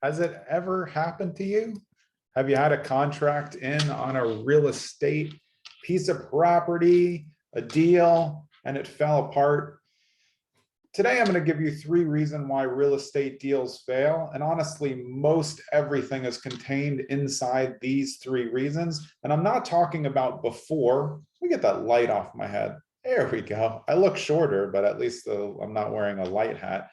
Has it ever happened to you? Have you had a contract in on a real estate piece of property, a deal, and it fell apart? Today, I'm going to give you 3 reasons why real estate deals fail. And honestly, most everything is contained inside these 3 reasons. And I'm not talking about before. Let me get that light off my head. There we go. I look shorter, but at least I'm not wearing a light hat.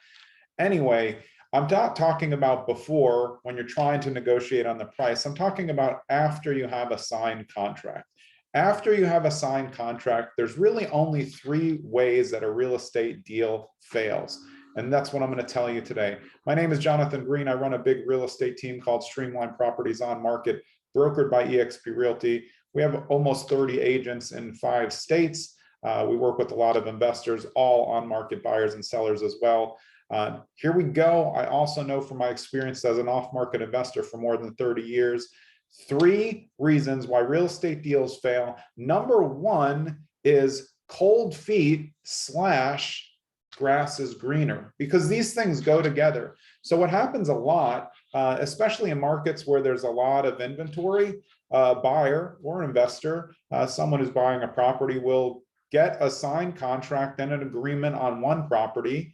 Anyway, I'm not talking about before when you're trying to negotiate on the price. I'm talking about after you have a signed contract. After you have a signed contract, there's really only 3 ways that a real estate deal fails. And that's what I'm going to tell you today. My name is Jonathan Green. I run a big real estate team called Streamline Properties on Market, brokered by eXp Realty. We have almost 30 agents in 5 states. We work with a lot of investors, all on market buyers and sellers as well. Here we go. I also know from my experience as an off-market investor for more than 30 years, 3 reasons why real estate deals fail. Number 1 is cold feet / grass is greener, because these things go together. So what happens a lot, especially in markets where there's a lot of inventory, buyer or investor, someone who's buying a property will get a signed contract and an agreement on one property,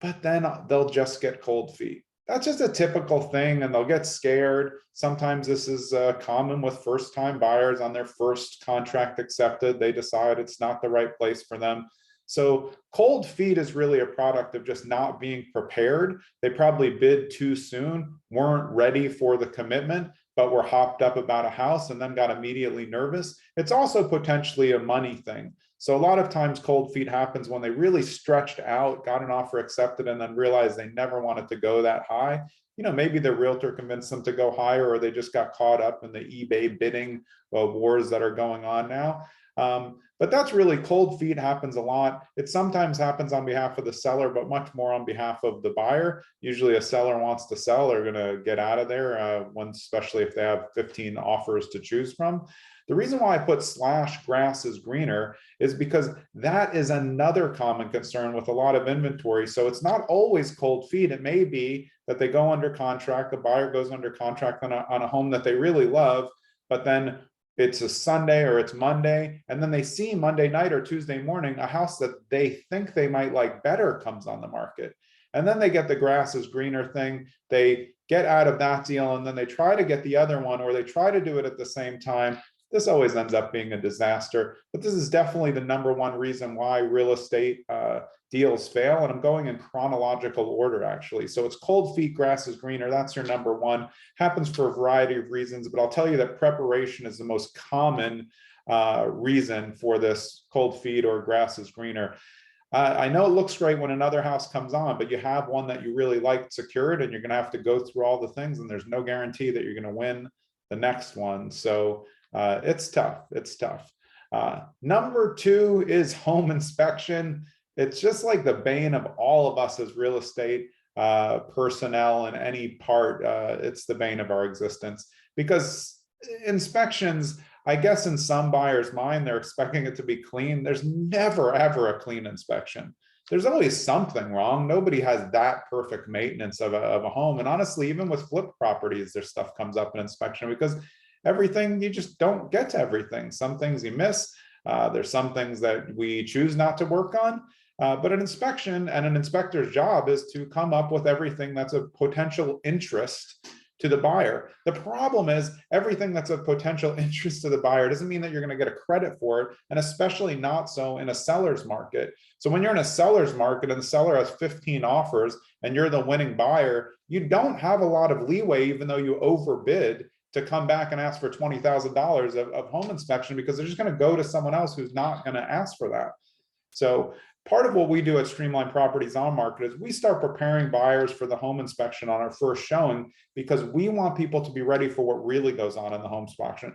but then they'll just get cold feet. That's just a typical thing, and they'll get scared. Sometimes this is common with first-time buyers on their first contract accepted. They decide it's not the right place for them. So cold feet is really a product of just not being prepared. They probably bid too soon, weren't ready for the commitment, but were hopped up about a house and then got immediately nervous. It's also potentially a money thing. So a lot of times cold feet happens when they really stretched out, got an offer accepted, and then realized they never wanted to go that high. You know, maybe the realtor convinced them to go higher, or they just got caught up in the eBay bidding wars that are going on now. But that's really, cold feet happens a lot. It sometimes happens on behalf of the seller, but much more on behalf of the buyer. Usually a seller wants to sell, they're going to get out of there, especially if they have 15 offers to choose from. The reason why I put / grass is greener is because that is another common concern with a lot of inventory. So it's not always cold feet. It may be that they go under contract, the buyer goes under contract on a home that they really love, but then it's a Sunday or it's Monday, and then they see Monday night or Tuesday morning a house that they think they might like better comes on the market. And then they get the grass is greener thing. They get out of that deal, and then they try to get the other one, or they try to do it at the same time. This always ends up being a disaster, but this is definitely the number 1 reason why real estate deals fail. And I'm going in chronological order, actually. So it's cold feet, grass is greener. That's your number 1. Happens for a variety of reasons, but I'll tell you that preparation is the most common reason for this cold feet or grass is greener. I know it looks great when another house comes on, but you have one that you really like secured, and you're going to have to go through all the things, and there's no guarantee that you're going to win the next one. So it's tough. It's tough. Number 2 is home inspection. It's just like the bane of all of us as real estate personnel in any part. It's the bane of our existence, because inspections, I guess in some buyers' mind, they're expecting it to be clean. There's never, ever a clean inspection. There's always something wrong. Nobody has that perfect maintenance of a home. And honestly, even with flip properties, there's stuff comes up in inspection, because everything, you just don't get to everything. Some things you miss. There's some things that we choose not to work on. But an inspection and an inspector's job is to come up with everything that's of potential interest to the buyer. The problem is, everything that's of potential interest to the buyer doesn't mean that you're going to get a credit for it, and especially not so in a seller's market. So when you're in a seller's market and the seller has 15 offers and you're the winning buyer, you don't have a lot of leeway, even though you overbid, to come back and ask for $20,000 of home inspection, because they're just going to go to someone else who's not going to ask for that. So part of what we do at Streamline Properties on Market is we start preparing buyers for the home inspection on our first showing, because we want people to be ready for what really goes on in the home inspection.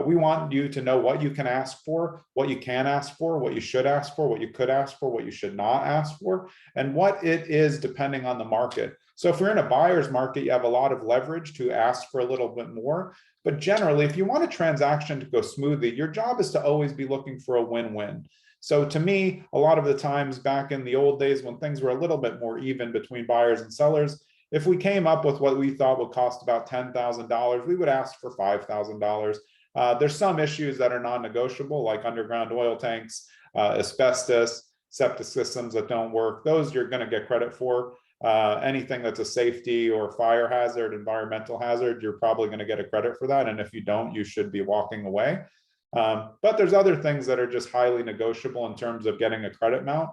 We want you to know what you can ask for, what you can ask for, what you should ask for, what you could ask for, what you should not ask for, and what it is depending on the market. So if you're in a buyer's market, you have a lot of leverage to ask for a little bit more. But generally, if you want a transaction to go smoothly, your job is to always be looking for a win-win. So to me, a lot of the times back in the old days when things were a little bit more even between buyers and sellers, If we came up with what we thought would cost about $10,000, we would ask for $5,000. There's some issues that are non-negotiable, like underground oil tanks, asbestos, septic systems that don't work. Those you're going to get credit for. Anything that's a safety or fire hazard, environmental hazard, you're probably going to get a credit for that. And if you don't, you should be walking away. But there's other things that are just highly negotiable in terms of getting a credit amount.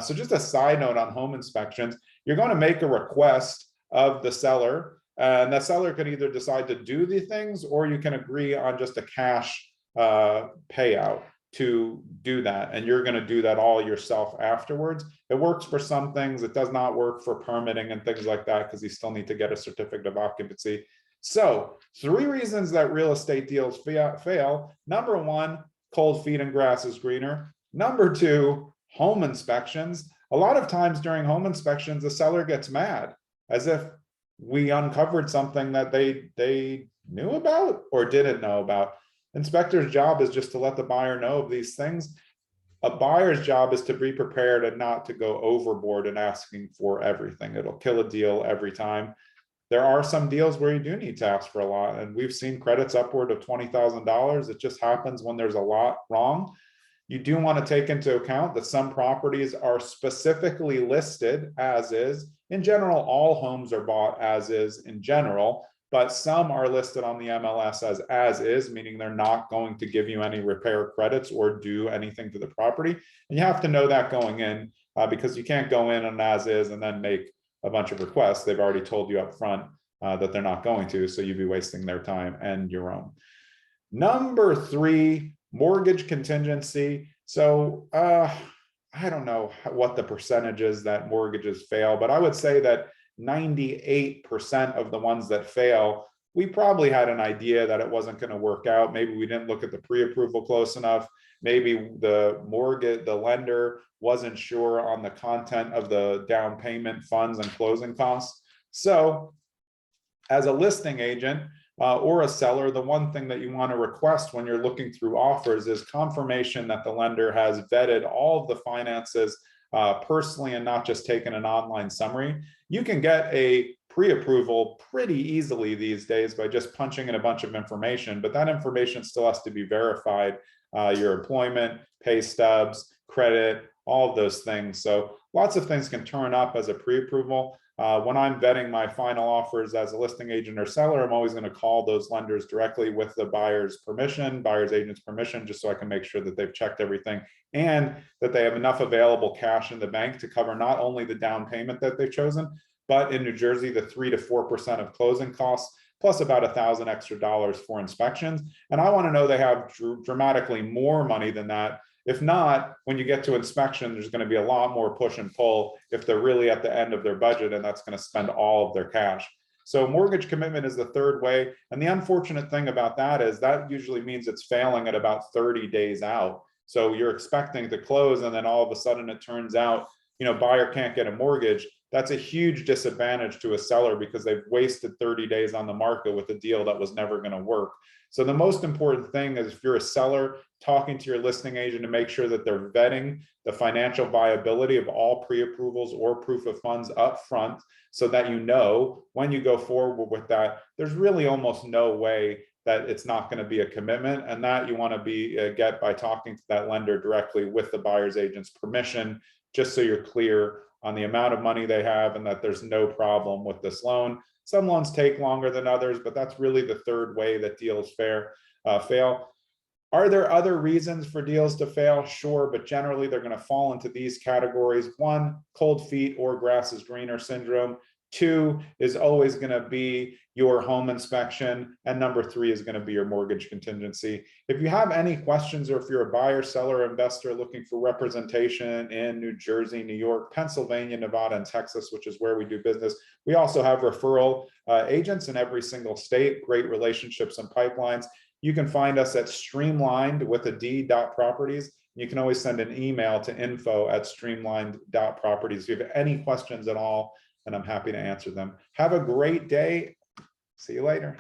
So just a side note on home inspections, you're going to make a request of the seller, and the seller could either decide to do the things, or you can agree on just a cash payout to do that. And you're going to do that all yourself afterwards. It works for some things. It does not work for permitting and things like that, because you still need to get a certificate of occupancy. So 3 reasons that real estate deals fail. Number 1, cold feet and grass is greener. Number 2, home inspections. A lot of times during home inspections, the seller gets mad, as if we uncovered something that they knew about or didn't know about. Inspector's job is just to let the buyer know of these things. A buyer's job is to be prepared and not to go overboard in asking for everything. It'll kill a deal every time. There are some deals where you do need to ask for a lot, and we've seen credits upward of $20,000. It just happens when there's a lot wrong. You do want to take into account that some properties are specifically listed as is. In general, all homes are bought as is in general, but some are listed on the MLS as is, meaning they're not going to give you any repair credits or do anything to the property. And you have to know that going in, because you can't go in on as is and then make a bunch of requests. They've already told you up front that they're not going to, so you'd be wasting their time and your own. Number 3, mortgage contingency. So I don't know what the percentage is that mortgages fail, but I would say that 98% of the ones that fail, we probably had an idea that it wasn't going to work out. Maybe we didn't look at the pre-approval close enough. Maybe the lender wasn't sure on the content of the down payment funds and closing costs. So as a listing agent or a seller, the one thing that you want to request when you're looking through offers is confirmation that the lender has vetted all of the finances personally and not just taken an online summary. You can get a pre-approval pretty easily these days by just punching in a bunch of information, but that information still has to be verified. Your employment, pay stubs, credit, all of those things. So lots of things can turn up as a pre-approval. When I'm vetting my final offers as a listing agent or seller, I'm always going to call those lenders directly with the buyer's permission, buyer's agent's permission, just so I can make sure that they've checked everything and that they have enough available cash in the bank to cover not only the down payment that they've chosen, but in New Jersey, the 3 to 4% of closing costs, plus about $1,000 extra for inspections. And I want to know they have dramatically more money than that. If not, when you get to inspection, there's going to be a lot more push and pull if they're really at the end of their budget, and that's going to spend all of their cash. So mortgage commitment is the 3rd way. And the unfortunate thing about that is that usually means it's failing at about 30 days out. So you're expecting to close, and then all of a sudden it turns out, buyer can't get a mortgage. That's a huge disadvantage to a seller because they've wasted 30 days on the market with a deal that was never going to work. So the most important thing is, if you're a seller, talking to your listing agent to make sure that they're vetting the financial viability of all pre-approvals or proof of funds up front, so that when you go forward with that, there's really almost no way that it's not going to be a commitment. And that you want to get by talking to that lender directly with the buyer's agent's permission, just so you're clear on the amount of money they have and that there's no problem with this loan. Some loans take longer than others, but that's really the 3rd way that deals fail. Are there other reasons for deals to fail? Sure, but generally they're going to fall into these categories. 1, cold feet or grass is greener syndrome. 2 is always going to be your home inspection. And number 3 is going to be your mortgage contingency. If you have any questions, or if you're a buyer, seller, or investor looking for representation in New Jersey, New York, Pennsylvania, Nevada, and Texas, which is where we do business, we also have referral agents in every single state, great relationships and pipelines. You can find us at streamlined with a d.properties. You can always send an email to info@streamlined.properties. If you have any questions at all, and I'm happy to answer them. Have a great day. See you later.